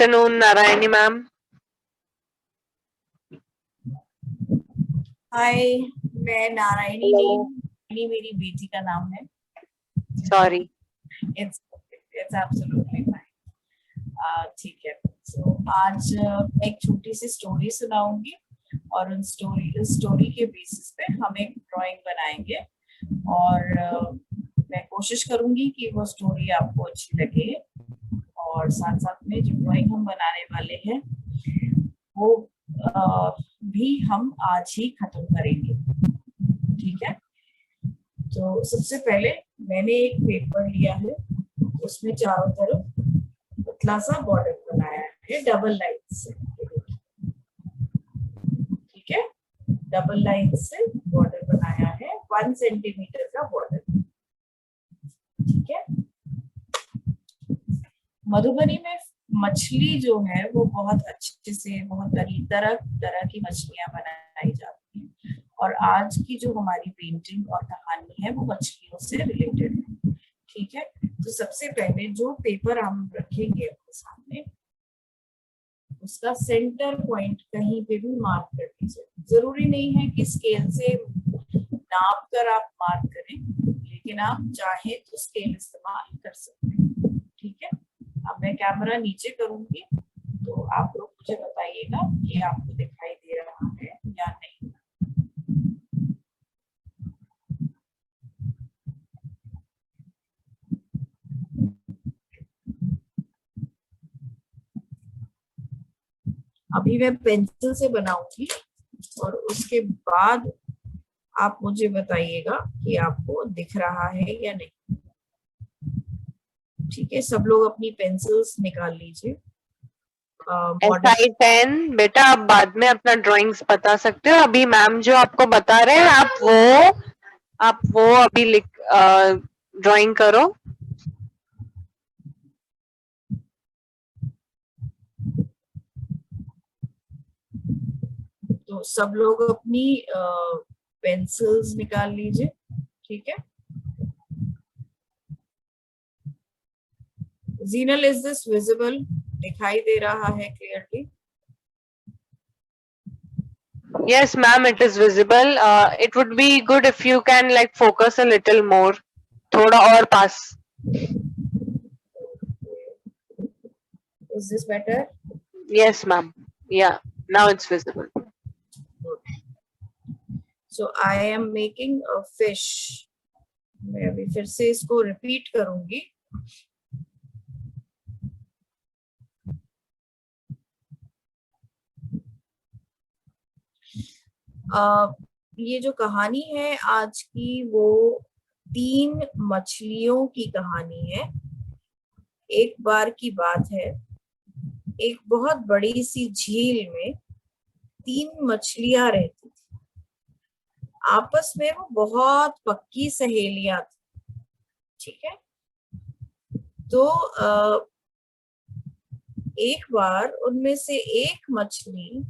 afternoon, Narayani ma'am. हाय, मैं नारायणी नहीं, मेरी बेटी का नाम है। Sorry. It's absolutely fine. ठीक है। So आज मैं एक छोटी सी स्टोरी सुनाऊंगी और उन स्टोरी के बेसिस पे हम एक ड्राइंग बनाएंगे और मैं कोशिश करूंगी कि वो स्टोरी आपको अच्छी लगे और साथ साथ में जो ड्राइंग हम बनाने वाले हैं वो भी हम आज ही खत्म करेंगे। ठीक है। तो सबसे पहले मैंने एक पेपर लिया है, उसमें चारों तरफ पतला सा बॉर्डर बनाया है डबल लाइन से। ठीक है, डबल लाइन से बॉर्डर बनाया है, 1 सेंटीमीटर का बॉर्डर। ठीक है। मधुबनी में मछली जो है वो बहुत अच्छे से, बहुत तरह तरह की मछलियां बनाई जाती हैं और आज की जो हमारी पेंटिंग और कहानी है वो मछलियों से रिलेटेड है। ठीक है। तो सबसे पहले जो पेपर हम रखेंगे अपने सामने, उसका सेंटर पॉइंट कहीं पे भी मार्क कर दीजिए। जरूरी नहीं है कि स्केल से नाप कर आप मार्क करें, लेकिन आप चाहे तो स्केल इस्तेमाल कर सकते हैं। ठीक है। अब मैं कैमरा नीचे करूंगी तो आप लोग मुझे बताइएगा कि आपको दिखाई दे रहा है या नहीं। अभी मैं पेंसिल से बनाऊंगी और उसके बाद आप मुझे बताइएगा कि आपको दिख रहा है या नहीं। ठीक है, सब लोग अपनी पेंसिल्स निकाल लीजिए। SI 10 बेटा आप बाद में अपना ड्राइंग्स बता सकते हो, अभी मैम जो आपको बता रहे हैं आप वो अभी लिख ड्राइंग करो। तो सब लोग अपनी पेंसिल्स निकाल लीजिए। ठीक है। Jinal, is this visible? दिखाई दे रहा है clearly? Yes ma'am, it is visible. It would be good if you can like focus a little more. थोड़ा और पास। Is this better? Yes ma'am. Yeah, now it's visible. So I am making a fish. मैं अभी फिर से इसको repeat करूंगी। ये जो कहानी है आज की, वो 3 मछलियों की कहानी है। एक बार की बात है, एक बहुत बड़ी सी झील में 3 मछलियां रहती थी। आपस में वो बहुत पक्की सहेलियां थी। ठीक है। तो एक बार उनमें से एक मछली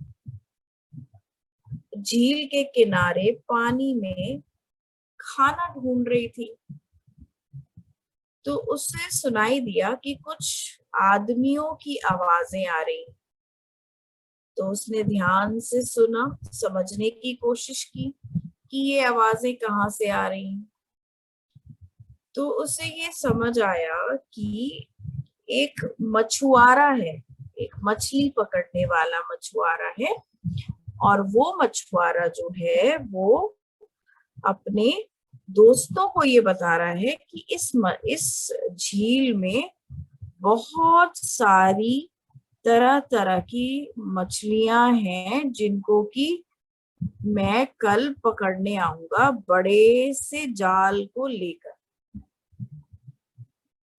झील के किनारे पानी में खाना ढूंढ रही थी। तो उससे सुनाई दिया कि कुछ आदमियों की आवाजें आ रही। तो उसने ध्यान से सुना, समझने की कोशिश की कि ये आवाजें कहाँ से आ रही। तो उसे ये समझ आया कि एक मछुआरा है, एक मछली पकड़ने वाला मछुआरा है, और वो मछुआरा जो है वो अपने दोस्तों को ये बता रहा है कि इस झील में बहुत सारी तरह तरह की मछलियां हैं जिनको कि मैं कल पकड़ने आऊंगा बड़े से जाल को लेकर,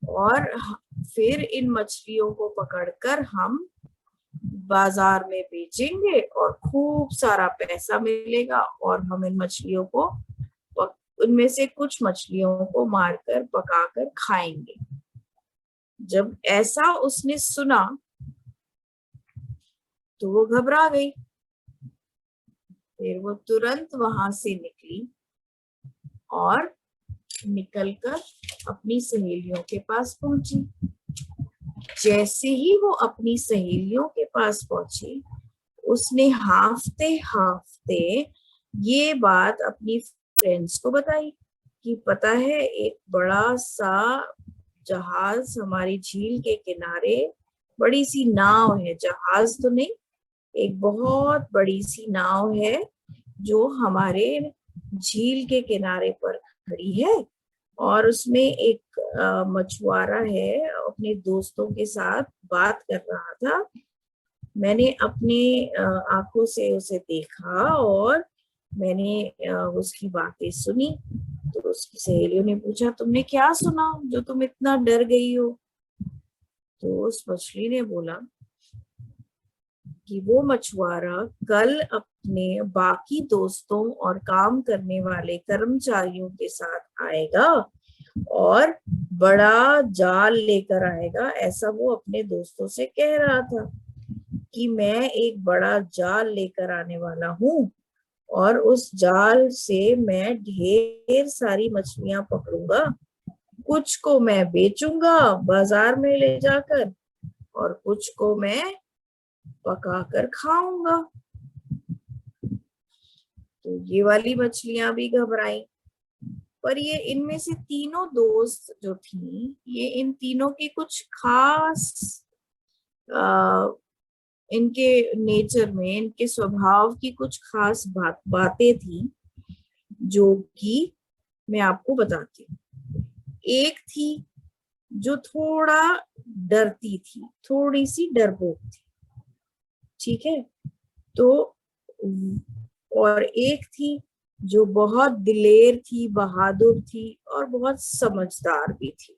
और फिर इन मछलियों को पकड़कर हम बाजार में बेचेंगे और खूब सारा पैसा मिलेगा और हम इन मछलियों को, उनमें से कुछ मछलियों को मारकर पकाकर खाएंगे। जब ऐसा उसने सुना तो वो घबरा गई। फिर वो तुरंत वहां से निकली और निकलकर अपनी सहेलियों के पास पहुंची। जैसे ही वो अपनी सहेलियों के पास पहुंची, उसने हाफते हाफते ये बात अपनी फ्रेंड्स को बताई कि पता है, एक बड़ा सा जहाज हमारी झील के किनारे, बड़ी सी नाव है, जहाज तो नहीं, एक बहुत बड़ी सी नाव है जो हमारे झील के किनारे पर खड़ी है, और उसमें एक मछुआरा है, अपने दोस्तों के साथ बात कर रहा था। मैंने अपने आंखों से उसे देखा और मैंने उसकी बातें सुनी। तो उसकी सहेलियों ने पूछा, तुमने क्या सुना जो तुम इतना डर गई हो? तो उस मछली ने बोला कि वो मछुआरा कल अपने बाकी दोस्तों और काम करने वाले कर्मचारियों के साथ आएगा और बड़ा जाल लेकर आएगा, ऐसा वो अपने दोस्तों से कह रहा था कि मैं एक बड़ा जाल लेकर आने वाला हूँ और उस जाल से मैं ढेर सारी मछलियां पकड़ूंगा, कुछ को मैं बेचूंगा बाजार में ले जाकर और कुछ को मैं पकाकर खाऊंगा। तो ये वाली मछलियां भी घबराई, पर ये इनमें से तीनों दोस्त जो थी, ये इन तीनों की कुछ खास इनके नेचर में, इनके स्वभाव की कुछ खास बातें थी जो कि मैं आपको बताती हूँ। एक थी जो थोड़ा डरती थी, थोड़ी सी डरपोक थी, ठीक है। तो और एक थी जो बहुत दिलेर थी, बहादुर थी और बहुत समझदार भी थी।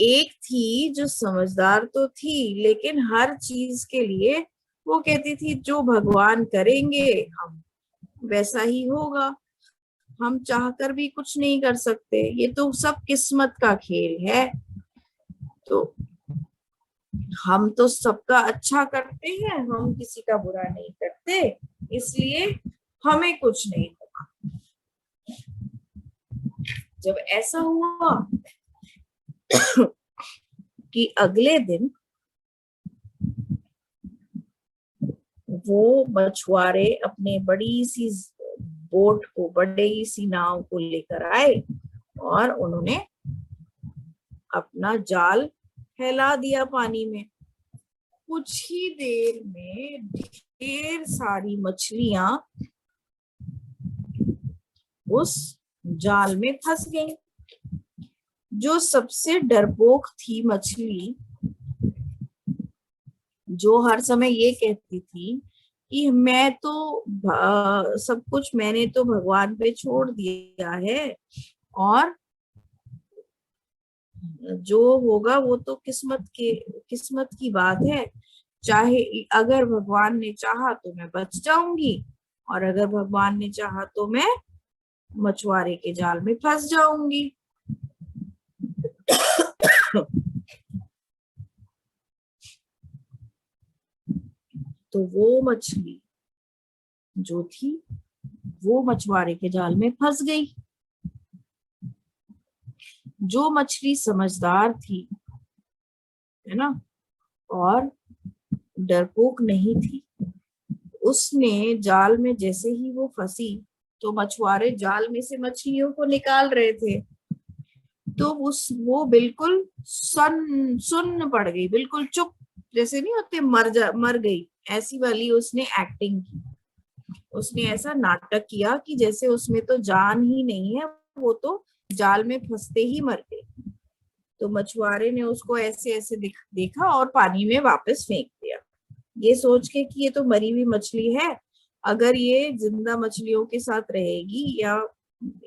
एक थी जो समझदार तो थी, लेकिन हर चीज के लिए वो कहती थी जो भगवान करेंगे हम वैसा ही होगा, हम चाहकर भी कुछ नहीं कर सकते, ये तो सब किस्मत का खेल है। तो हम तो सबका अच्छा करते हैं, हम किसी का बुरा नहीं करते, इसलिए हमें कुछ नहीं होगा। जब ऐसा हुआ कि अगले दिन वो मछुआरे अपने बड़ी सी बोट को, बड़ी सी नाव को लेकर आए और उन्होंने अपना जाल फैला दिया पानी में। कुछ ही देर में ढेर सारी मछलियां उस जाल में फंस गईं। जो सबसे डरपोक थी मछली, जो हर समय ये कहती थी कि मैं तो सब कुछ मैंने तो भगवान पे छोड़ दिया है और जो होगा वो तो किस्मत की बात है, चाहे अगर भगवान ने चाहा तो मैं बच जाऊंगी और अगर भगवान ने चाहा तो मैं मछुआरे के जाल में फंस जाऊंगी। तो वो मछली जो थी वो मछुआरे के जाल में फंस गई। जो मछली समझदार थी, है ना, और डरपोक नहीं थी, उसने जाल में जैसे ही वो फंसी, तो मछुआरे जाल में से मछलियों को निकाल रहे थे, तो वो बिल्कुल सुन्न पड़ गई, बिल्कुल चुप, जैसे नहीं होते मर गई, ऐसी वाली उसने एक्टिंग की। उसने ऐसा नाटक किया कि जैसे उसमें तो जान ही नहीं है, वो तो जाल में फंसते ही मर गई। तो मछुआरे ने उसको ऐसे ऐसे देखा और पानी में वापस फेंक दिया, ये सोच के कि ये तो मरी हुई मछली है, अगर ये जिंदा मछलियों के साथ रहेगी या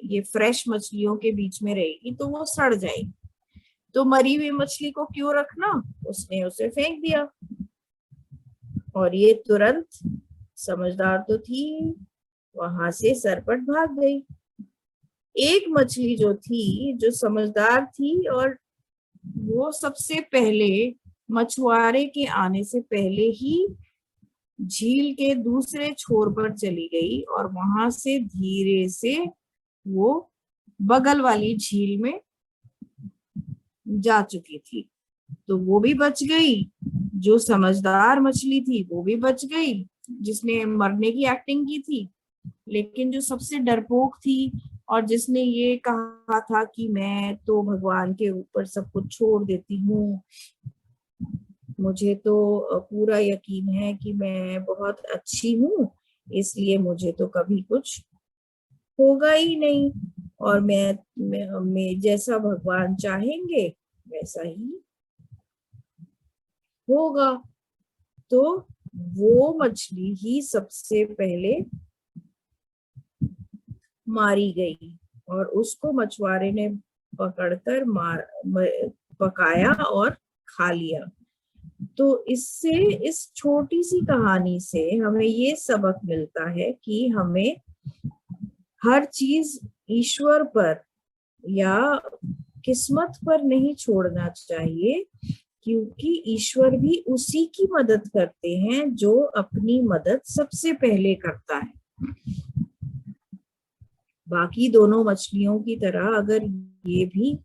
ये फ्रेश मछलियों के बीच में रहेगी तो वो सड़ जाएगी, तो मरी हुई मछली को क्यों रखना, उसने उसे फेंक दिया। और ये तुरंत, समझदार तो थी, वहां से सरपट भाग गई। एक मछली जो थी, जो समझदार थी, और वो सबसे पहले मछुआरे के आने से पहले ही झील के दूसरे छोर पर चली गई और वहां से धीरे से वो बगल वाली झील में जा चुकी थी, तो वो भी बच गई। जो समझदार मछली थी वो भी बच गई, जिसने मरने की एक्टिंग की थी। लेकिन जो सबसे डरपोक थी और जिसने ये कहा था कि मैं तो भगवान के ऊपर सब कुछ छोड़ देती हूँ, मुझे तो पूरा यकीन है कि मैं बहुत अच्छी हूँ, इसलिए मुझे तो कभी कुछ होगा ही नहीं, और मैं जैसा भगवान चाहेंगे वैसा ही होगा। तो वो मछली ही सबसे पहले मारी गई और उसको मछुआरे ने पकड़कर पकाया और खा लिया। तो इससे, इस छोटी सी कहानी से हमें ये सबक मिलता है कि हमें हर चीज ईश्वर पर या किस्मत पर नहीं छोड़ना चाहिए, क्योंकि ईश्वर भी उसी की मदद करते हैं जो अपनी मदद सबसे पहले करता है। बाकी दोनों मछलियों की तरह अगर ये भी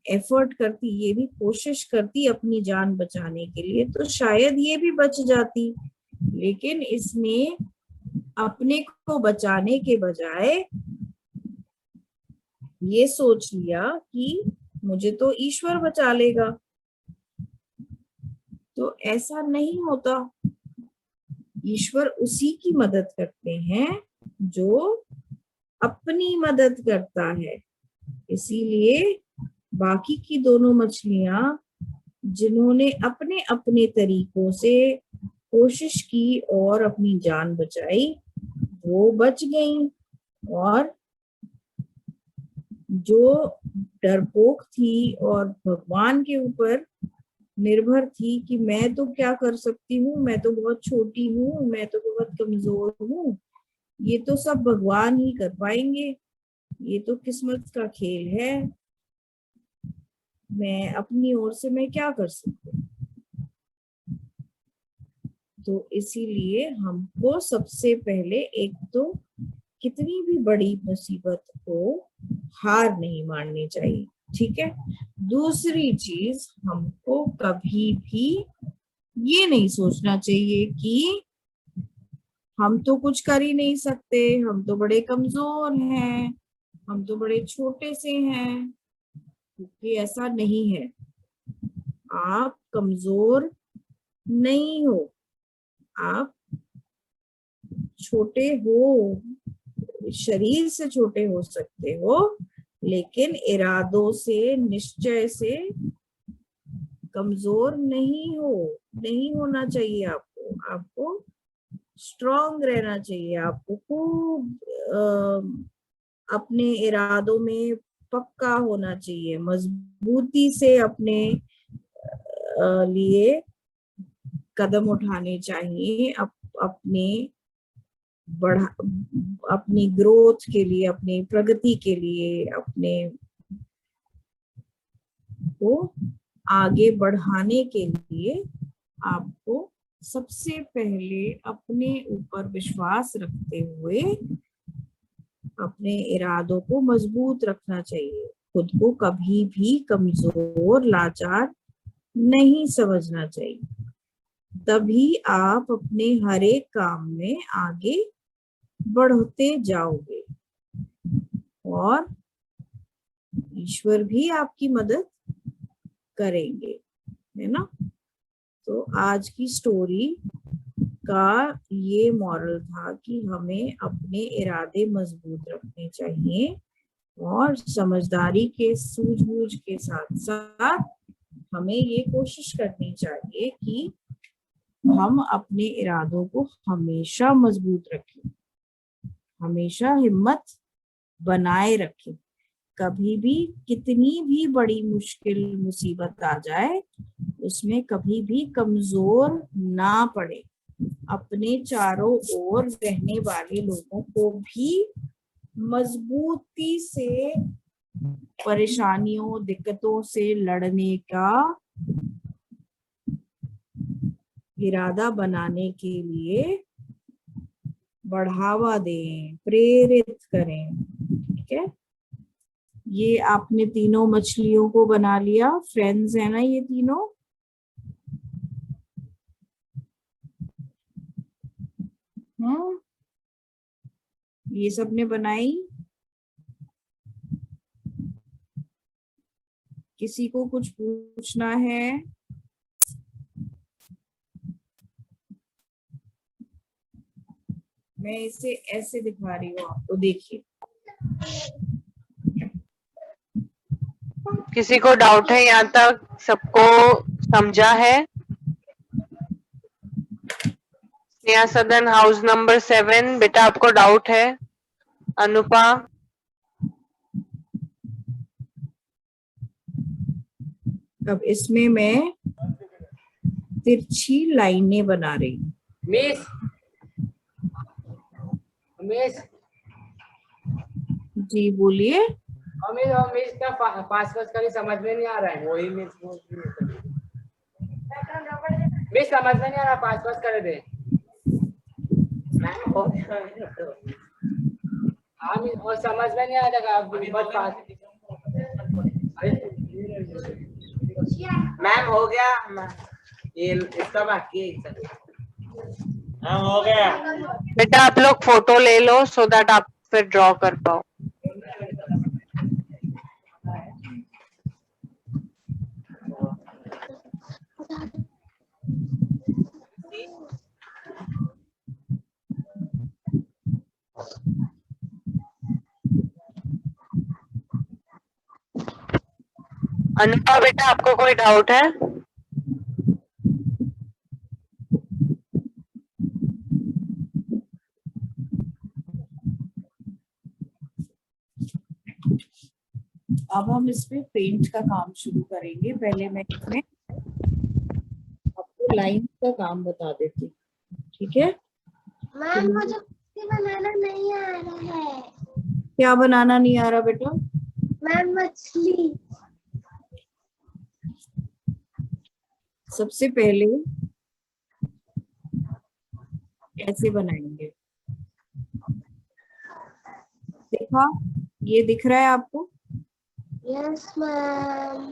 एफर्ट करती, ये भी कोशिश करती अपनी जान बचाने के लिए, तो शायद ये भी बच जाती। लेकिन इसने अपने को बचाने के बजाय ये सोच लिया कि मुझे तो ईश्वर बचा लेगा। तो ऐसा नहीं होता। ईश्वर उसी की मदद करते हैं जो अपनी मदद करता है। इसीलिए बाकी की दोनों मछलियां, जिन्होंने अपने अपने तरीकों से कोशिश की और अपनी जान बचाई, वो बच गईं। और जो डरपोक थी और भगवान के ऊपर निर्भर थी कि मैं तो क्या कर सकती हूँ, मैं तो बहुत छोटी हूँ, मैं तो बहुत कमजोर हूँ, ये तो सब भगवान ही कर पाएंगे, ये तो किस्मत का खेल है, मैं अपनी ओर से मैं क्या कर सकती हूँ। तो इसीलिए हमको सबसे पहले एक तो कितनी भी बड़ी मुसीबत को हार नहीं माननी चाहिए, ठीक है। दूसरी चीज, हमको कभी भी ये नहीं सोचना चाहिए कि हम तो कुछ कर ही नहीं सकते, हम तो बड़े कमजोर हैं, हम तो बड़े छोटे से हैं, क्योंकि ऐसा नहीं है। आप कमजोर नहीं हो, आप छोटे हो, शरीर से छोटे हो सकते हो, लेकिन इरादों से, निश्चय से कमजोर नहीं हो, नहीं होना चाहिए। आपको स्ट्रांग रहना चाहिए, आपको खूब अपने इरादों में पक्का होना चाहिए, मजबूती से अपने लिए कदम उठाने चाहिए, अपने बढ़ा अपनी ग्रोथ के लिए, अपनी प्रगति के लिए, अपने को आगे बढ़ाने के लिए आपको सबसे पहले अपने ऊपर विश्वास रखते हुए अपने इरादों को मजबूत रखना चाहिए। खुद को कभी भी कमजोर, लाचार नहीं समझना चाहिए। तभी आप अपने हर एक काम में आगे बढ़ते जाओगे और ईश्वर भी आपकी मदद करेंगे, है ना। तो आज की स्टोरी का ये मॉरल था कि हमें अपने इरादे मजबूत रखने चाहिए और समझदारी के, सूझबूझ के साथ साथ हमें ये कोशिश करनी चाहिए कि हम अपने इरादों को हमेशा मजबूत रखें, हमेशा हिम्मत बनाए रखें। कभी भी कितनी भी बड़ी मुश्किल, मुसीबत आ जाए, उसमें कभी भी कमजोर ना पड़े। अपने चारों ओर रहने वाले लोगों को भी मजबूती से परेशानियों, दिक्कतों से लड़ने का इरादा बनाने के लिए बढ़ावा दें, प्रेरित करें, ठीक है। ये आपने तीनों मछलियों को बना लिया, फ्रेंड्स है ना ये तीनों। ये सब ने बनाई। किसी को कुछ पूछना है? मैं इसे ऐसे दिखा रही हूँ आपको, देखिए। किसी को डाउट है यहाँ तक? सबको समझा है? स्नेहा सदन, हाउस नंबर 7, बेटा आपको डाउट है? अनुपा? अब इसमें मैं तिरछी लाइनें बना रही हूँ। मिस मिस जी बोलिए। मिस का पासवर्ड कभी समझ में नहीं आ रहा है। वही मिस समझ में नहीं आ रहा, पासवर्ड कर दे। हाँ मिस, और समझ में नहीं आ रहा आप मैम हो गया ये इसका बाकी है। मैम हो गया। बेटा आप लोग फोटो ले लो सो दैट आप फिर ड्रॉ कर पाओ। अनुपा बेटा आपको कोई डाउट है? अब हम इसमें पेंट का काम शुरू करेंगे। पहले मैं इसमें आपको लाइन का काम बता देती हूँ, ठीक है? मैम मुझे कुछ बनाना नहीं आ रहा है। क्या बनाना नहीं आ रहा बेटा? मैम मछली। सबसे पहले ऐसे बनाएंगे, देखा? ये दिख रहा है आपको? Yes ma'am.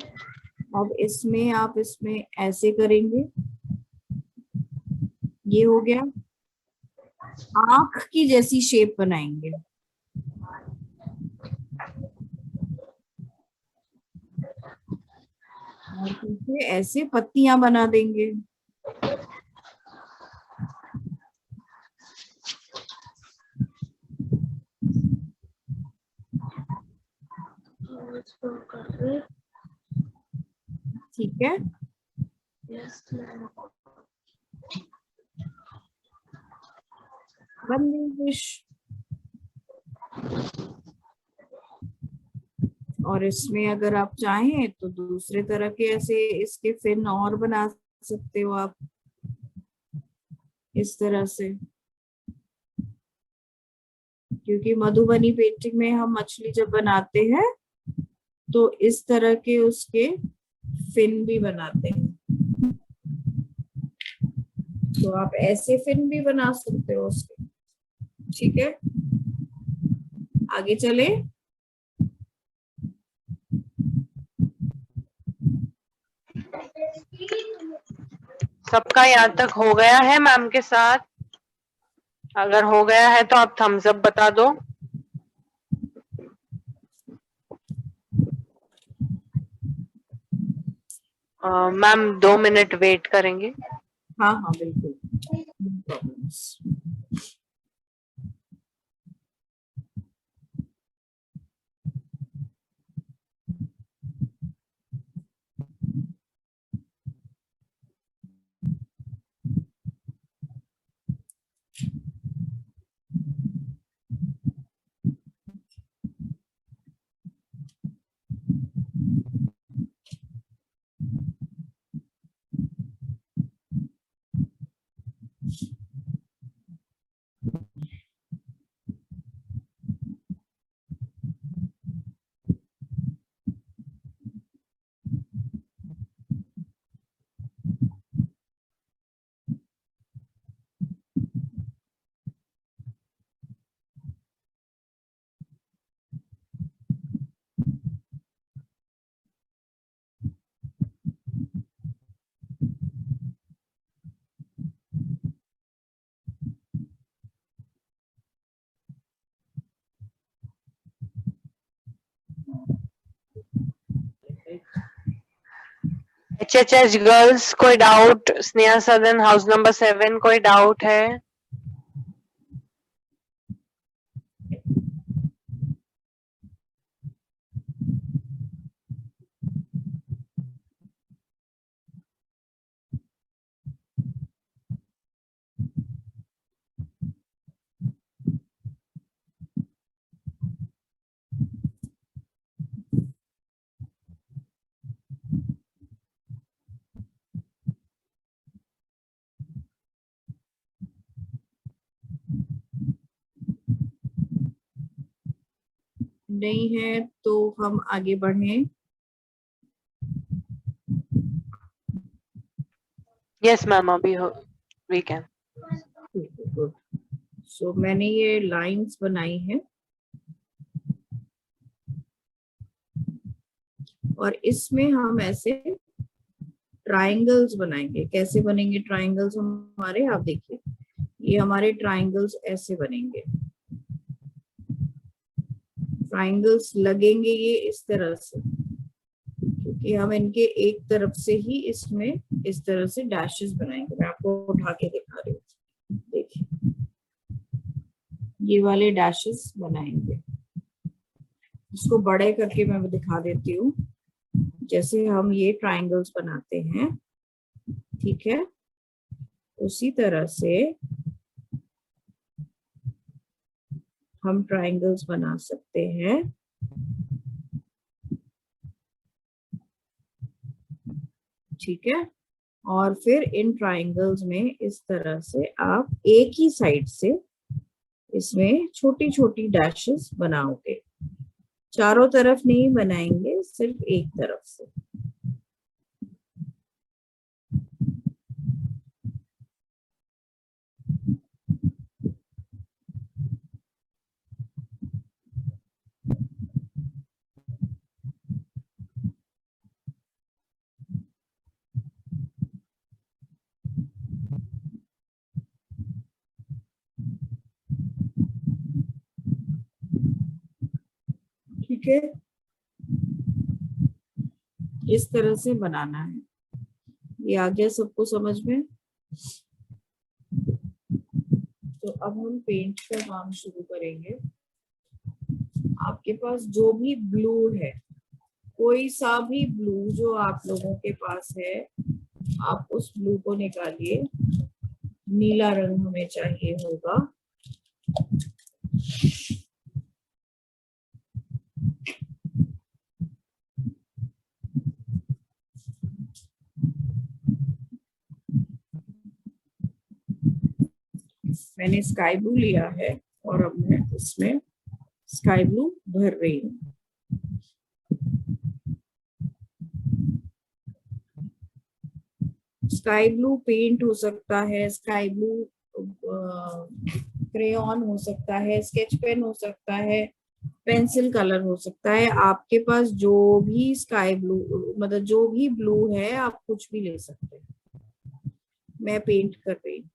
अब इसमें आप इसमें ऐसे करेंगे, ये हो गया। आंख की जैसी शेप बनाएंगे, और पीछे ऐसे पत्तियां बना देंगे। ठीक है? Yes ma'am. बन इंग्लिश। और इसमें अगर आप चाहें तो दूसरे तरह के ऐसे इसके फिन और बना सकते हो आप, इस तरह से। क्योंकि मधुबनी पेंटिंग में हम मछली जब बनाते हैं तो इस तरह के उसके फिन भी बनाते हैं, तो आप ऐसे फिन भी बना सकते हो उसके। ठीक है, आगे चले। सबका यहाँ तक हो गया है मैम के साथ? अगर हो गया है तो आप थम्स अप बता दो। मैम 2 मिनट वेट करेंगे। हाँ हाँ बिल्कुल, no problems। HHH गर्ल्स कोई डाउट? स्नेहा सदन हाउस नंबर 7 कोई डाउट है? नहीं है तो हम आगे बढ़ें। यस मैम, अभी हो वी कैन। गुड। सो मैंने ये लाइंस बनाई है और इसमें हम ऐसे ट्रायंगल्स बनाएंगे। कैसे बनेंगे ट्रायंगल्स हमारे? आप देखिए, ये हमारे ट्रायंगल्स ऐसे बनेंगे। ट्रायंगल्स लगेंगे ये इस तरह से, क्योंकि हम इनके एक तरफ से ही इसमें इस तरह से डैशेस बनाएंगे। मैं आपको उठा के दिखा रही हूँ, देखिए ये वाले डैशेस बनाएंगे। इसको बड़े करके मैं दिखा देती हूँ। जैसे हम ये ट्रायंगल्स बनाते हैं, ठीक है, उसी तरह से हम ट्रायंगल्स बना सकते हैं। ठीक है, और फिर इन ट्रायंगल्स में इस तरह से आप एक ही साइड से इसमें छोटी छोटी डैशेस बनाओगे। चारों तरफ नहीं बनाएंगे, सिर्फ एक तरफ से। ठीक है, इस तरह से बनाना है। ये आ गया सबको समझ में? तो अब हम पेंट का काम शुरू करेंगे। आपके पास जो भी ब्लू है, कोई सा भी ब्लू जो आप लोगों के पास है, आप उस ब्लू को निकालिए। नीला रंग हमें चाहिए होगा। मैंने स्काई ब्लू लिया है और अब मैं इसमें स्काई ब्लू भर रही हूँ। स्काई ब्लू पेंट हो सकता है, स्काई ब्लू क्रेयॉन हो सकता है, स्केच पेन हो सकता है, पेंसिल कलर हो सकता है। आपके पास जो भी स्काई ब्लू, मतलब जो भी ब्लू है, आप कुछ भी ले सकते हैं। मैं पेंट कर रही हूँ।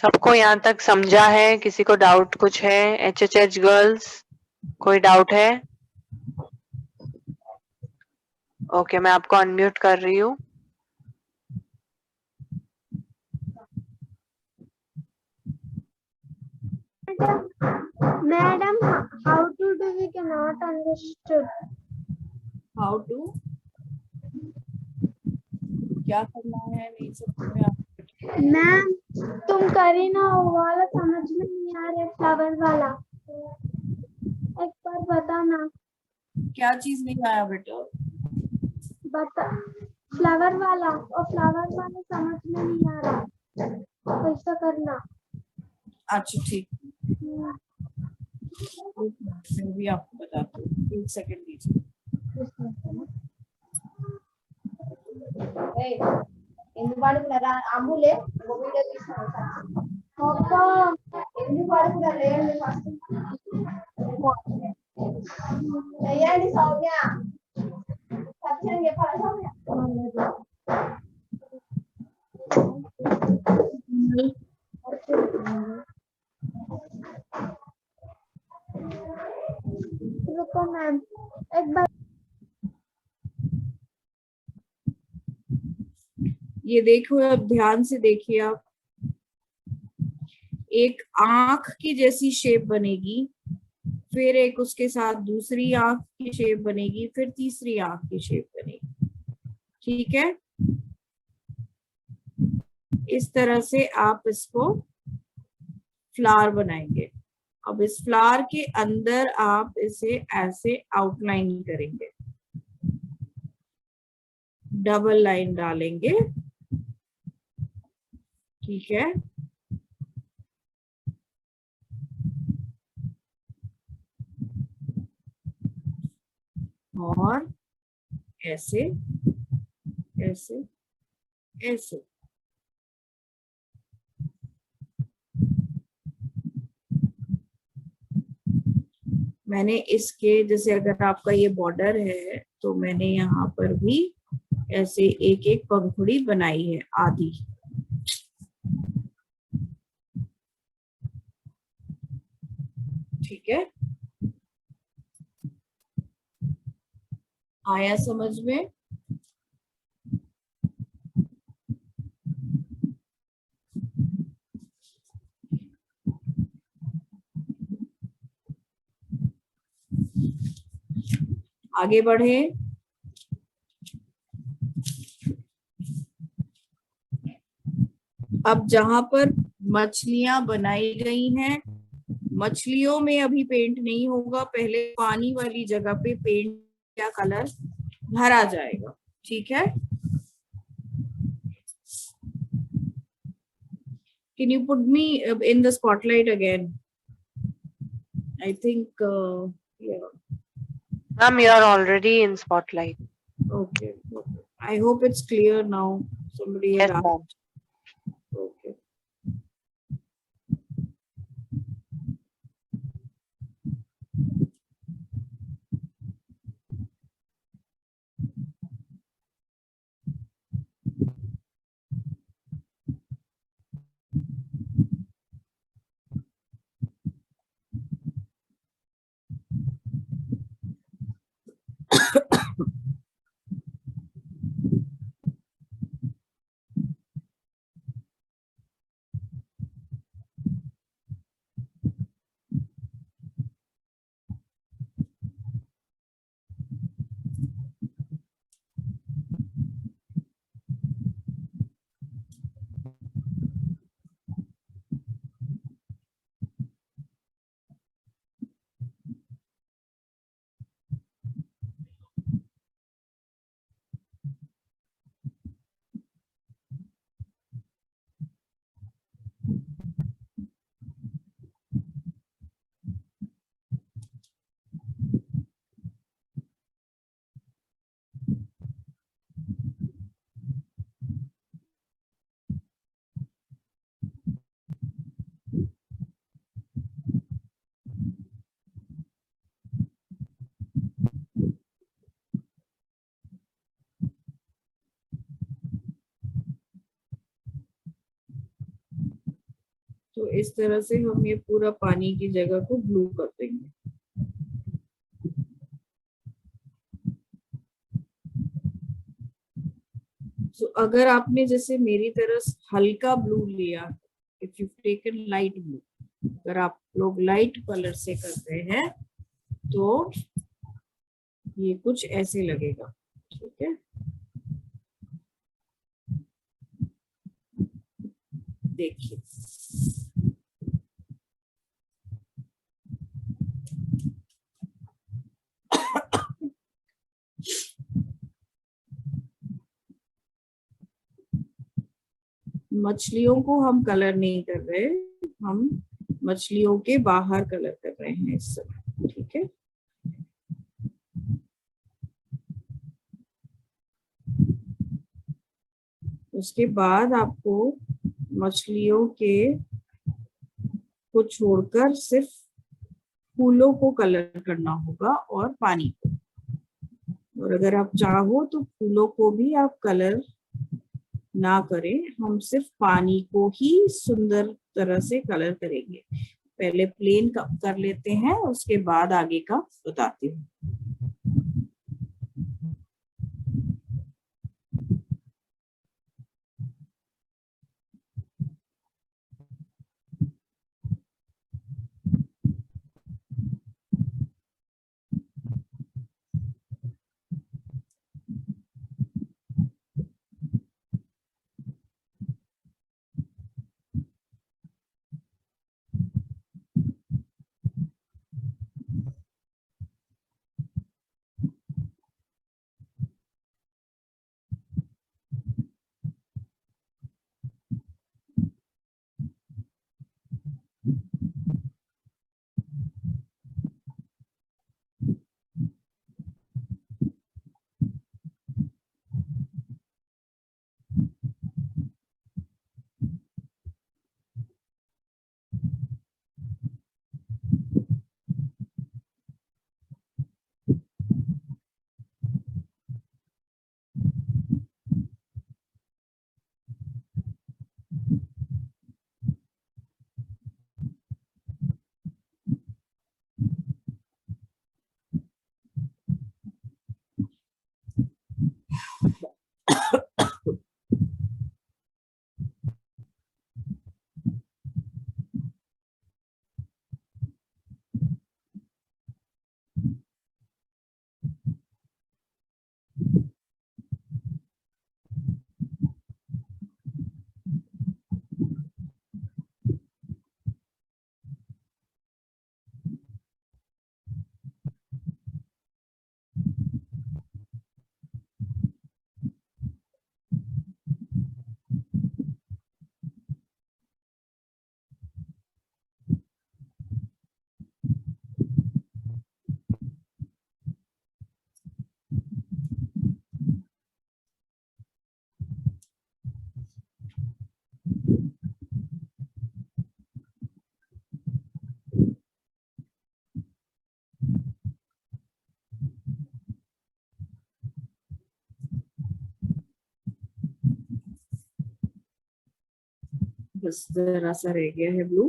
सबको यहाँ तक समझा है? किसी को डाउट कुछ है? HHH गर्ल्स कोई डाउट है? ओके, मैं आपको अनम्यूट कर रही हूँ। Madam, how to do we cannot understood. How to क्या करना है, नहीं समझ में मैम, तुम करी ना वो वाला, समझ में नहीं आ रहा फ्लावर वाला, एक बार बताना। क्या चीज नहीं आया बेटा? बता फ्लावर वाला, और फ्लावर वाला समझ में नहीं आ रहा कैसा करना। अच्छा ठीक, मैं भी आपको बताती हूँ, 1 सेकंड दीजिए। ఎందుకు వాడుకున్నారా అంబులే వీడియో తీసుకున్నాను ఎందుకు వాడుకున్నారు లేండి ఫస్ట్ వేయండి సౌమ్య సత్యం చెప్పాలా సౌమ్య रुको मैम, एक बार ये देखो, अब ध्यान से देखिए आप, एक आंख की जैसी शेप बनेगी, फिर एक उसके साथ दूसरी आंख की शेप बनेगी, फिर तीसरी आंख की शेप बनेगी। ठीक है, इस तरह से आप इसको फ्लावर बनाएंगे। अब इस फ्लावर के अंदर आप इसे ऐसे आउटलाइन करेंगे, डबल लाइन डालेंगे। ठीक है, और ऐसे ऐसे ऐसे। मैंने इसके जैसे अगर आपका ये बॉर्डर है तो मैंने यहाँ पर भी ऐसे एक एक पंखुड़ी बनाई है आधी। ठीक है, आया समझ में? आगे बढ़े। अब जहां पर मछलियां बनाई गई हैं, मछलियों में अभी पेंट नहीं होगा, पहले पानी वाली जगह पे पेंट या कलर भरा जाएगा। ठीक है, can you put me in the spotlight again? I think yeah. Ma'am, you are already in spotlight. Okay. I hope it's clear now. Somebody Yes, had ma'am. asked. Okay. तो इस तरह से हम ये पूरा पानी की जगह को ब्लू कर देंगे। तो अगर आपने जैसे मेरी तरह हल्का ब्लू लिया, if you taken light blue, अगर आप लोग लाइट कलर से करते हैं तो ये कुछ ऐसे लगेगा। ठीक है, देखिए मछलियों को हम कलर नहीं कर रहे, हम मछलियों के बाहर कलर कर रहे हैं इस समय, ठीक है। उसके बाद आपको मछलियों के को छोड़कर सिर्फ फूलों को कलर करना होगा और पानी को। और अगर आप चाहो तो फूलों को भी आप कलर ना करें, हम सिर्फ पानी को ही सुंदर तरह से कलर करेंगे। पहले प्लेन कर लेते हैं, उसके बाद आगे का बताती हूँ। बस जरा सा रह गया है ब्लू,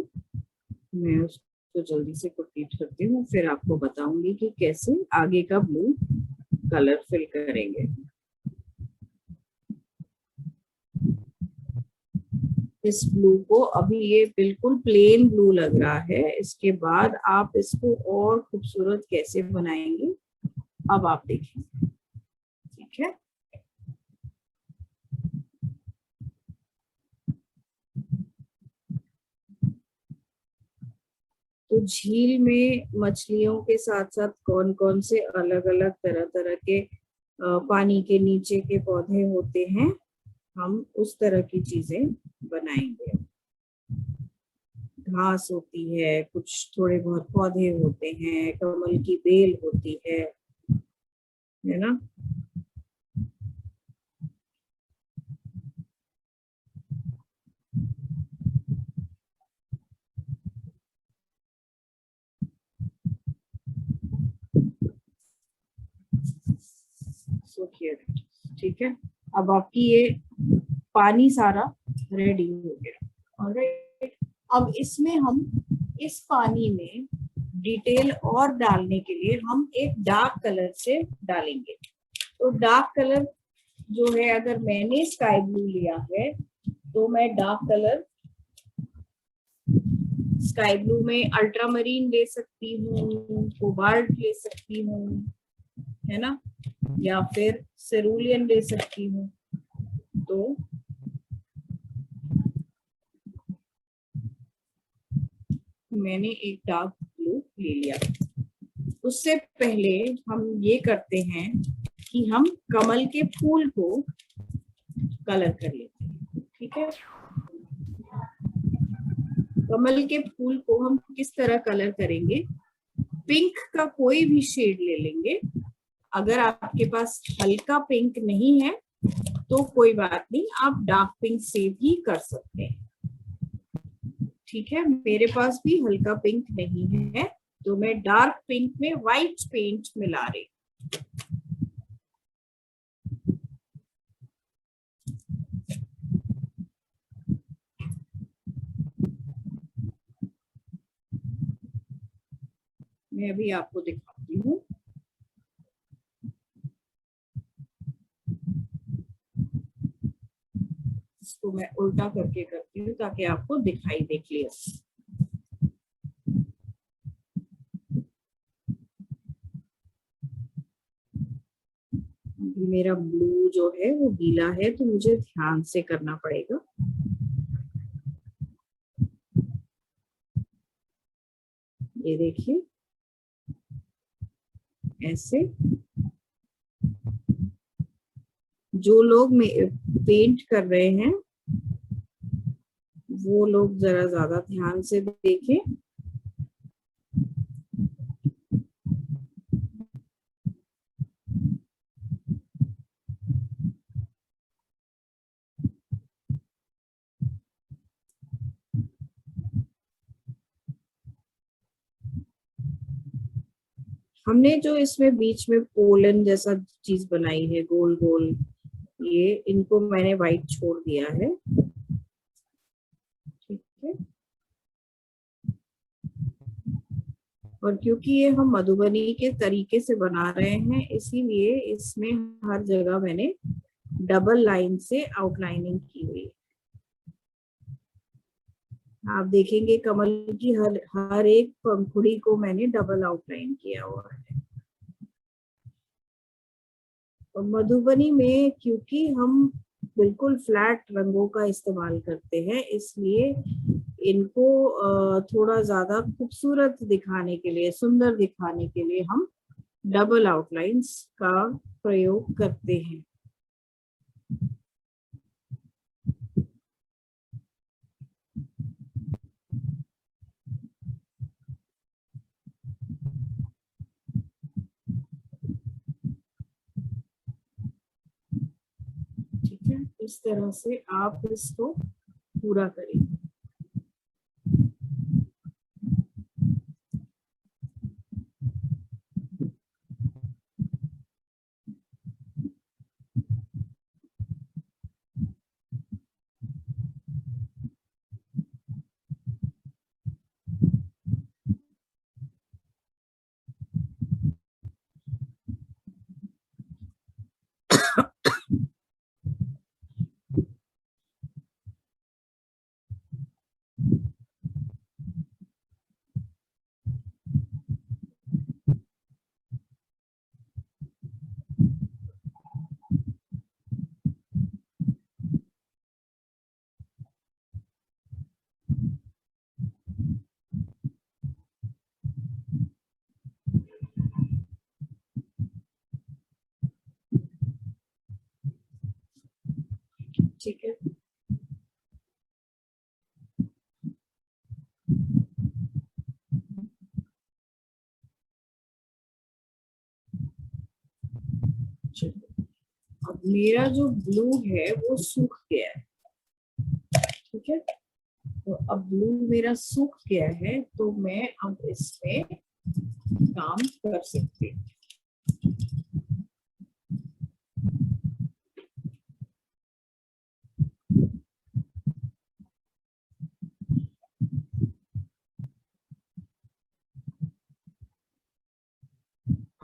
मैं उसको जल्दी से कंप्लीट करती हूँ, फिर आपको बताऊंगी कि कैसे आगे का ब्लू कलर फिल करेंगे। इस ब्लू को, अभी ये बिल्कुल प्लेन ब्लू लग रहा है, इसके बाद आप इसको और खूबसूरत कैसे बनाएंगे अब आप देखेंगे, ठीक है। तो झील में मछलियों के साथ साथ कौन कौन से अलग अलग तरह तरह के पानी के नीचे के पौधे होते हैं, हम उस तरह की चीजें बनाएंगे। घास होती है, कुछ थोड़े बहुत पौधे होते हैं, कमल की बेल होती है ना। ठीक है, अब आपकी ये पानी सारा रेडी हो गया। ऑलराइट, अब इसमें हम इस पानी में डिटेल और डालने के लिए हम एक डार्क कलर से डालेंगे। तो डार्क कलर जो है, अगर मैंने स्काई ब्लू लिया है तो मैं डार्क कलर स्काई ब्लू में अल्ट्रामरीन ले सकती हूँ, कोबाल्ट ले सकती हूँ, है ना, या फिर सेरुलियन ले सकती हूँ। तो मैंने एक डार्क ब्लू ले लिया। उससे पहले हम ये करते हैं कि हम कमल के फूल को कलर कर लेते हैं, ठीक है। कमल के फूल को हम किस तरह कलर करेंगे? पिंक का कोई भी शेड ले लेंगे। अगर आपके पास हल्का पिंक नहीं है तो कोई बात नहीं, आप डार्क पिंक से भी कर सकते हैं। ठीक है, मेरे पास भी हल्का पिंक नहीं है तो मैं डार्क पिंक में व्हाइट पेंट मिला रही। मैं अभी आपको दिखाती हूँ। इसको मैं उल्टा करके करती हूँ ताकि आपको दिखाई दे क्लियर। अभी मेरा ब्लू जो है वो गीला है तो मुझे ध्यान से करना पड़ेगा। ये देखिए ऐसे। जो लोग पेंट कर रहे हैं वो लोग जरा ज्यादा ध्यान से देखें। हमने जो इसमें बीच में पोलन जैसा चीज बनाई है गोल गोल, ये इनको मैंने व्हाइट छोड़ दिया है। ठीक है, और क्योंकि ये हम मधुबनी के तरीके से बना रहे हैं इसीलिए इसमें हर जगह मैंने डबल लाइन से आउटलाइनिंग की हुई है। आप देखेंगे कमल की हर एक पंखुड़ी को मैंने डबल आउटलाइन किया हुआ है। और मधुबनी में क्योंकि हम बिल्कुल फ्लैट रंगों का इस्तेमाल करते हैं इसलिए इनको थोड़ा ज्यादा खूबसूरत दिखाने के लिए, सुंदर दिखाने के लिए हम डबल आउटलाइंस का प्रयोग करते हैं। ठीक है, इस तरह से आप इसको पूरा करेंगे। ठीक है, अब मेरा जो ब्लू है वो सूख गया है। ठीक है, तो अब ब्लू मेरा सूख गया है तो मैं अब इसमें काम कर सकती हूँ।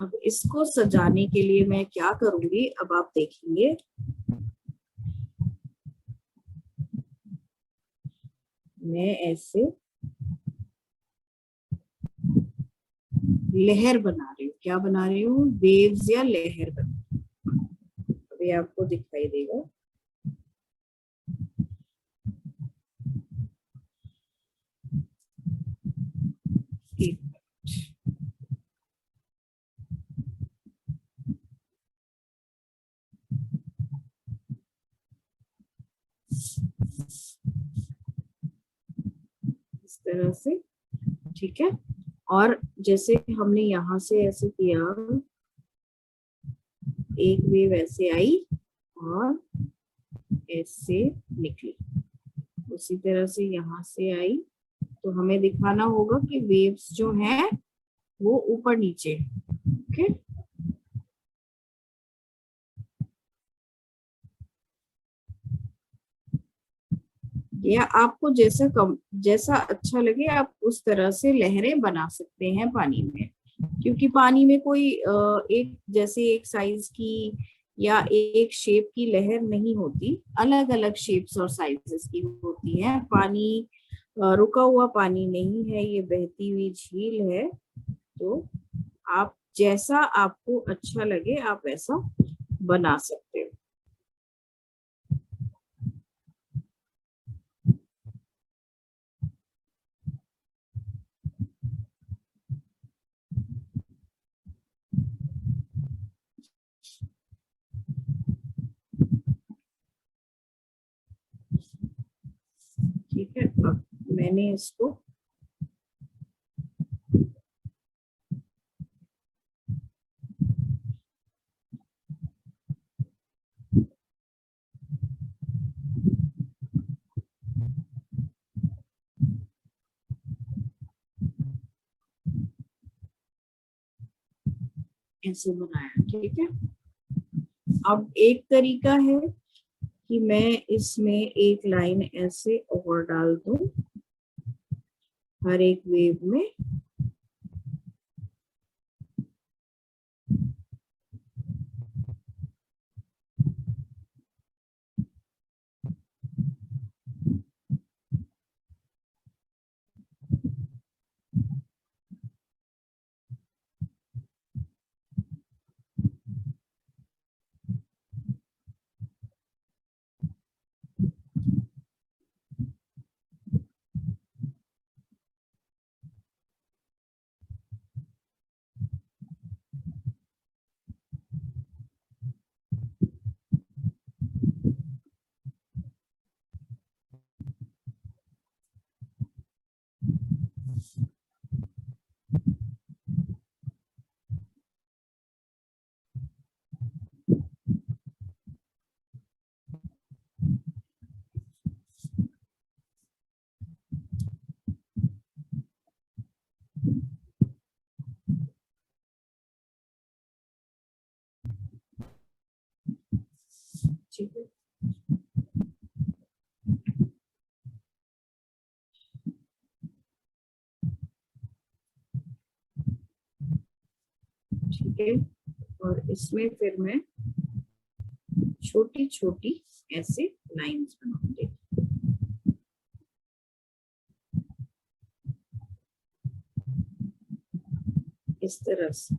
अब इसको सजाने के लिए मैं क्या करूंगी, अब आप देखेंगे। मैं ऐसे लहर बना रही हूँ। क्या बना रही हूँ? वेव्स या लहर बना रही हूँ। अभी आपको दिखाई देगा। एक तरह से, ठीक है। और जैसे हमने यहाँ से ऐसे किया, एक वेव ऐसे आई और ऐसे निकली, उसी तरह से यहाँ से आई। तो हमें दिखाना होगा कि वेव्स जो हैं वो ऊपर नीचे, ओके। या आपको जैसा अच्छा लगे आप उस तरह से लहरें बना सकते हैं पानी में, क्योंकि पानी में कोई एक जैसे एक साइज की या एक शेप की लहर नहीं होती, अलग अलग शेप्स और साइजेस की होती है। पानी रुका हुआ पानी नहीं है, ये बहती हुई झील है। तो आप जैसा आपको अच्छा लगे आप ऐसा बना सकते हो। ठीक है, अब मैंने इसको ऐसे बनाया, ठीक है। अब एक तरीका है कि मैं इसमें एक लाइन ऐसे और डाल दूं हर एक वेव में, ठीक है। ठीक है, और इसमें फिर मैं छोटी छोटी ऐसे लाइंस बनाऊंगी इस तरह से।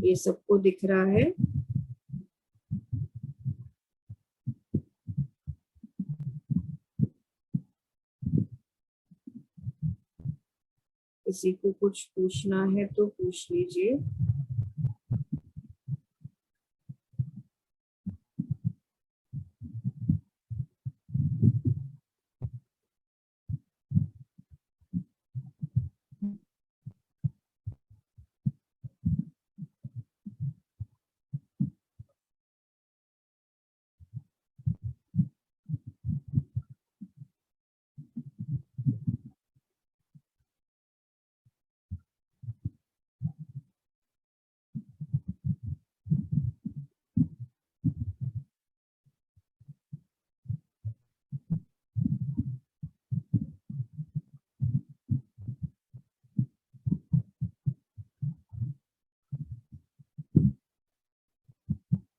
ये सबको दिख रहा है? किसी को कुछ पूछना है तो पूछ लीजिए।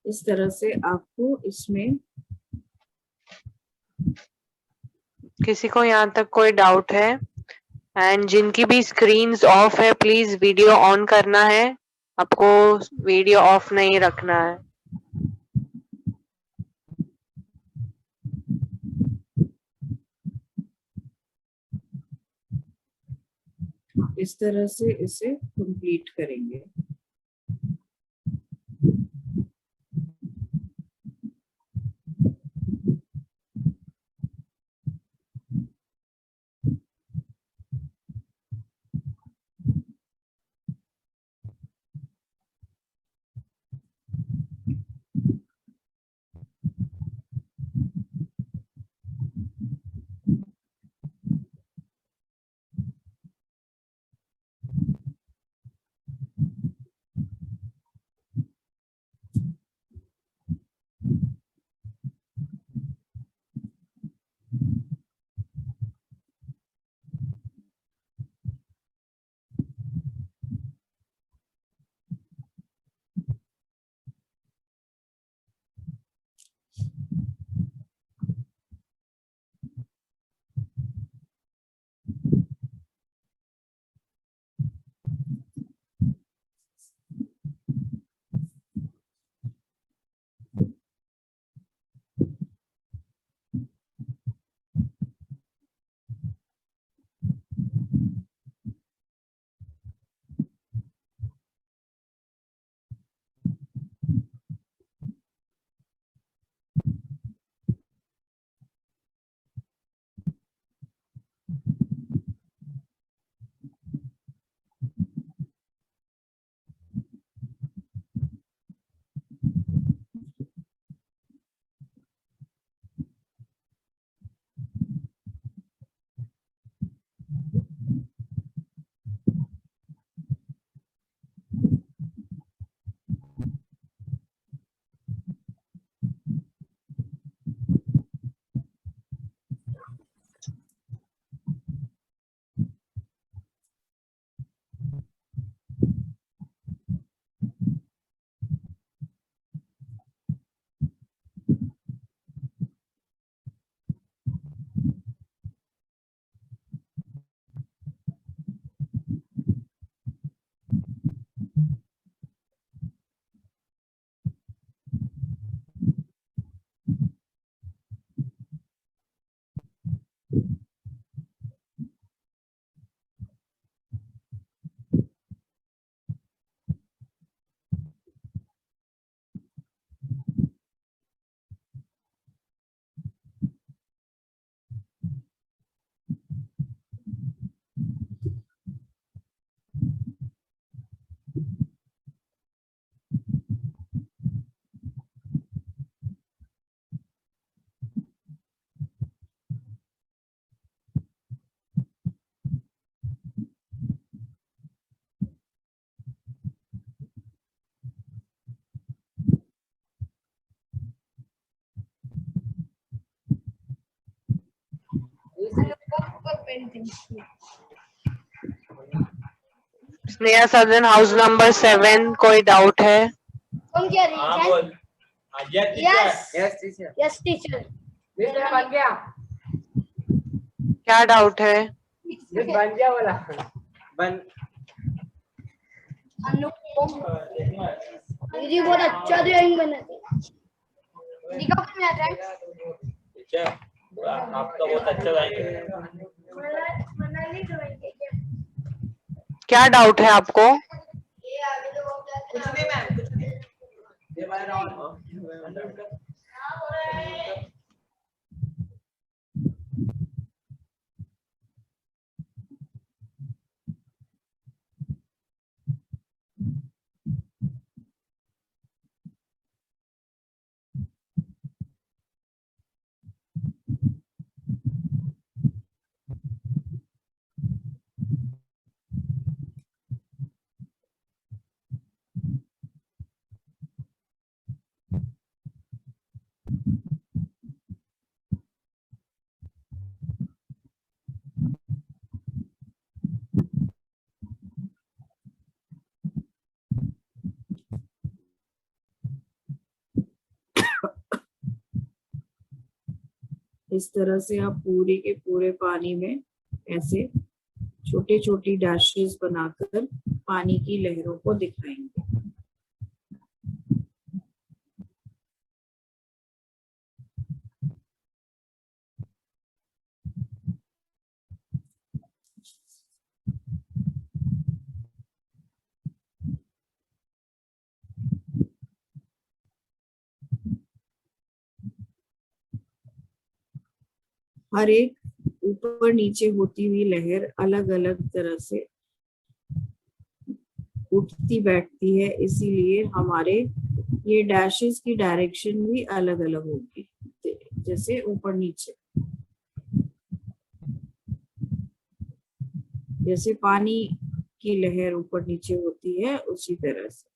इस तरह से आपको इसमें, किसी को यहाँ तक कोई डाउट है? एंड जिनकी भी स्क्रीन्स ऑफ है प्लीज वीडियो ऑन करना है, आपको वीडियो ऑफ नहीं रखना है। इस तरह से इसे कंप्लीट करेंगे। anything. स्नेहा सदन हाउस नंबर 7, कोई डाउट है? कौन कह रही हाँ है? बोल। Yes. Yes teacher. Yes, teacher. Miss बन गया। क्या डाउट है? मिस बन गया बोला। बन। दीदी बहुत अच्छा ड्राइंग बनाती है। दिखाओ कितना ड्राइंग। टीचर आपका बहुत अच्छा ड्राइंग है। मनाली ड्राइंग है क्या? क्या डाउट है आपको? कुछ नहीं मैम, कुछ नहीं। ये बाय राउंड। इस तरह से आप पूरे के पूरे पानी में ऐसे छोटे छोटी डैशेस बनाकर पानी की लहरों को दिखाएंगे। हर एक ऊपर नीचे होती हुई लहर अलग अलग तरह से उठती बैठती है, इसीलिए हमारे ये डैशेस की डायरेक्शन भी अलग अलग होगी, जैसे ऊपर नीचे। जैसे पानी की लहर ऊपर नीचे होती है उसी तरह से।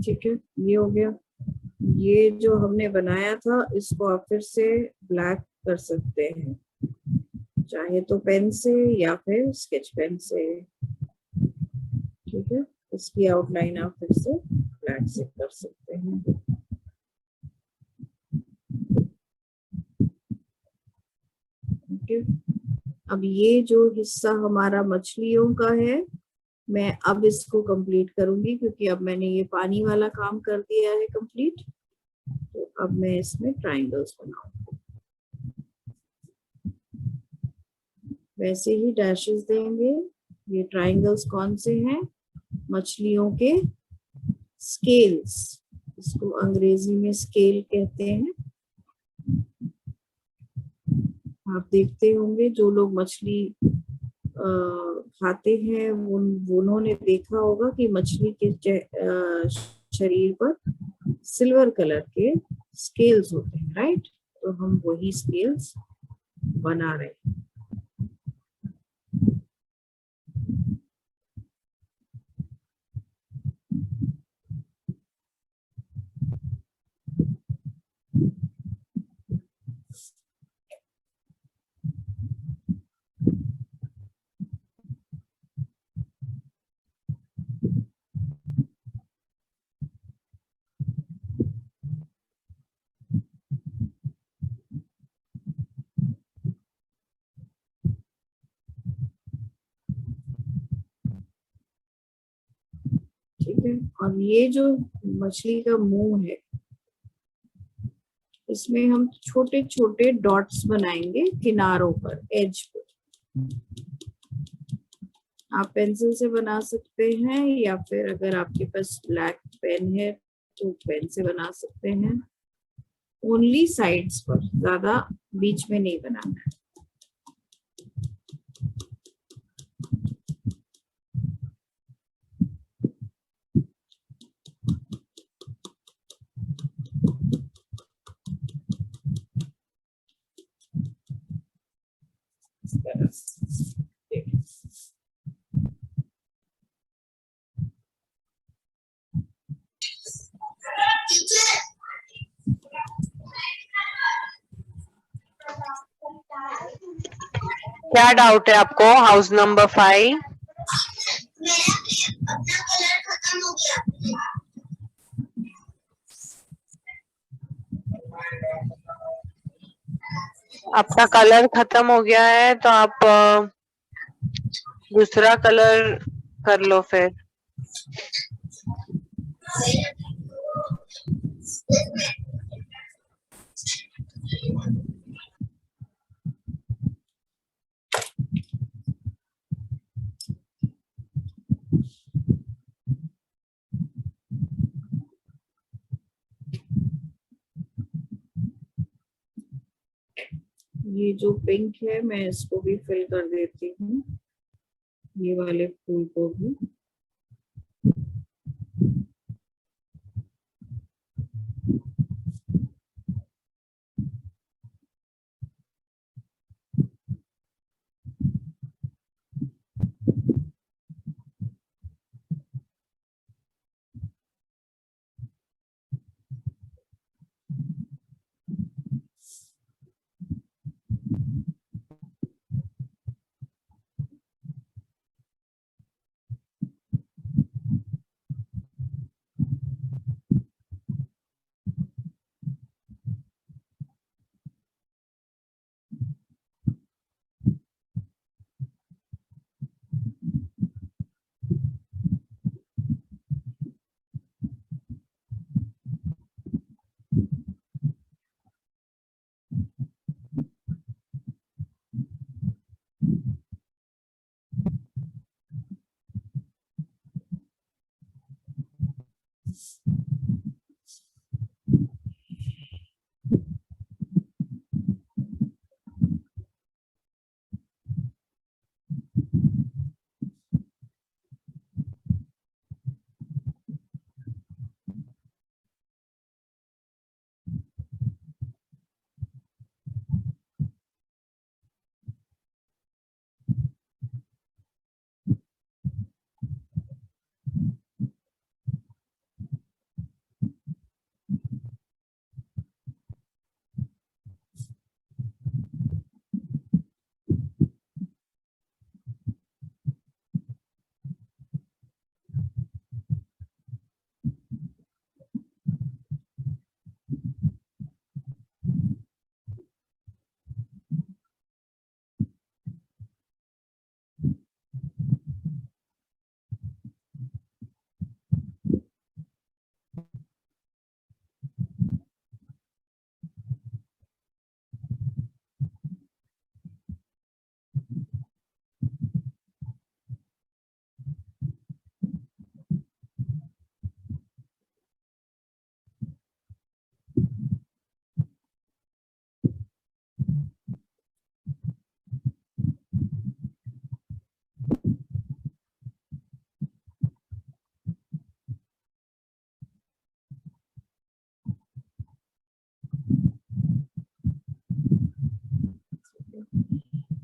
ठीक है, ये हो गया। ये जो हमने बनाया था इसको आप फिर से ब्लैक कर सकते हैं, चाहे तो पेन से या फिर स्केच पेन से। ठीक है, इसकी आउटलाइन आप फिर से ब्लैक से कर सकते हैं। ओके, अब ये जो हिस्सा हमारा मछलियों का है, मैं अब इसको कंप्लीट करूंगी क्योंकि अब मैंने ये पानी वाला काम कर दिया है कंप्लीट। तो अब मैं इसमें ट्रायंगल्स बनाऊंगी। वैसे ही डैशेस देंगे। ये ट्रायंगल्स कौन से हैं? मछलियों के स्केल्स, इसको अंग्रेजी में स्केल कहते हैं। आप देखते होंगे जो लोग मछली खाते हैं उन्होंने देखा होगा कि मछली के शरीर पर सिल्वर कलर के स्केल्स होते हैं, राइट? तो हम वही स्केल्स बना रहे हैं। ठीक है, और ये जो मछली का मुंह है इसमें हम छोटे छोटे डॉट्स बनाएंगे किनारों पर, एज पर। आप पेंसिल से बना सकते हैं या फिर अगर आपके पास ब्लैक पेन है तो पेन से बना सकते हैं। ओनली साइड्स पर, ज्यादा बीच में नहीं बनाना है। इस तरह से। देखिए। क्या डाउट है आपको हाउस नंबर 5? आपका कलर खत्म हो गया है तो आप दूसरा कलर कर लो फिर। ये जो पिंक है मैं इसको भी फिल कर देती हूँ, ये वाले फूल को भी।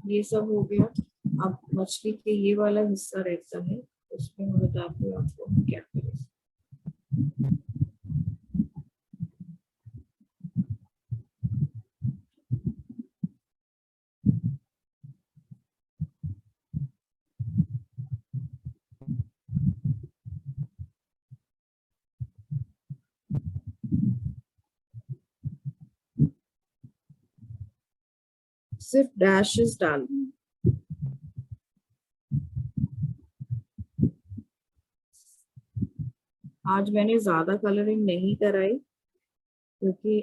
ये सब हो गया। अब मछली के ये वाला हिस्सा रहता है, उसमें मैं बताती हूँ आपको क्या करें। सिर्फ डैशेस डालना है। आज मैंने ज्यादा कलरिंग नहीं कराई क्योंकि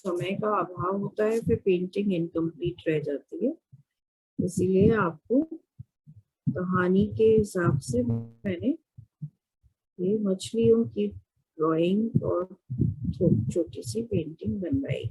समय का अभाव होता है फिर पेंटिंग इनकम्प्लीट रह जाती है, इसीलिए आपको कहानी के हिसाब से मैंने ये मछलियों की ड्राइंग और छोटी सी पेंटिंग बनवाई।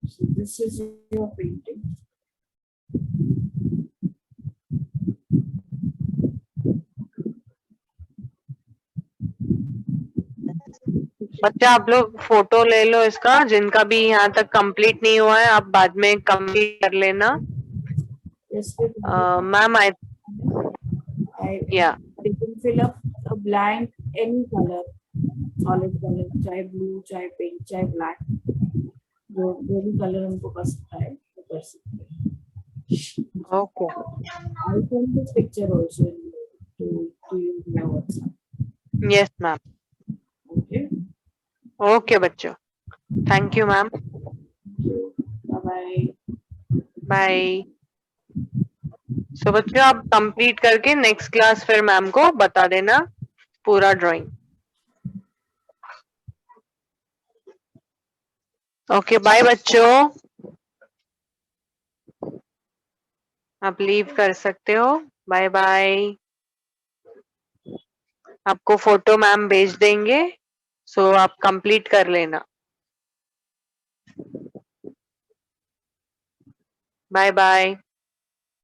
So this is your painting. बच्चे आप लोग फोटो ले लो इसका, जिनका भी यहाँ तक कंप्लीट नहीं हुआ है आप बाद में कंप्लीट कर लेना। मैम आई या You can fill up a blank any color, solid color, चाहे blue, चाहे pink, चाहे black, जो भी कलर हमको पसंद आए वो कर सकते हैं। Okay I send this picture also to you via WhatsApp. Yes ma'am. Okay. Okay बच्चों, thank you ma'am, Bye bye. Bye. सो बच्चों आप कंप्लीट करके नेक्स्ट क्लास फिर मैम को बता देना पूरा ड्राइंग। ओके बाय बच्चों, आप लीव कर सकते हो। Bye bye. आपको फोटो मैम भेज देंगे, सो आप कंप्लीट कर लेना। Bye bye.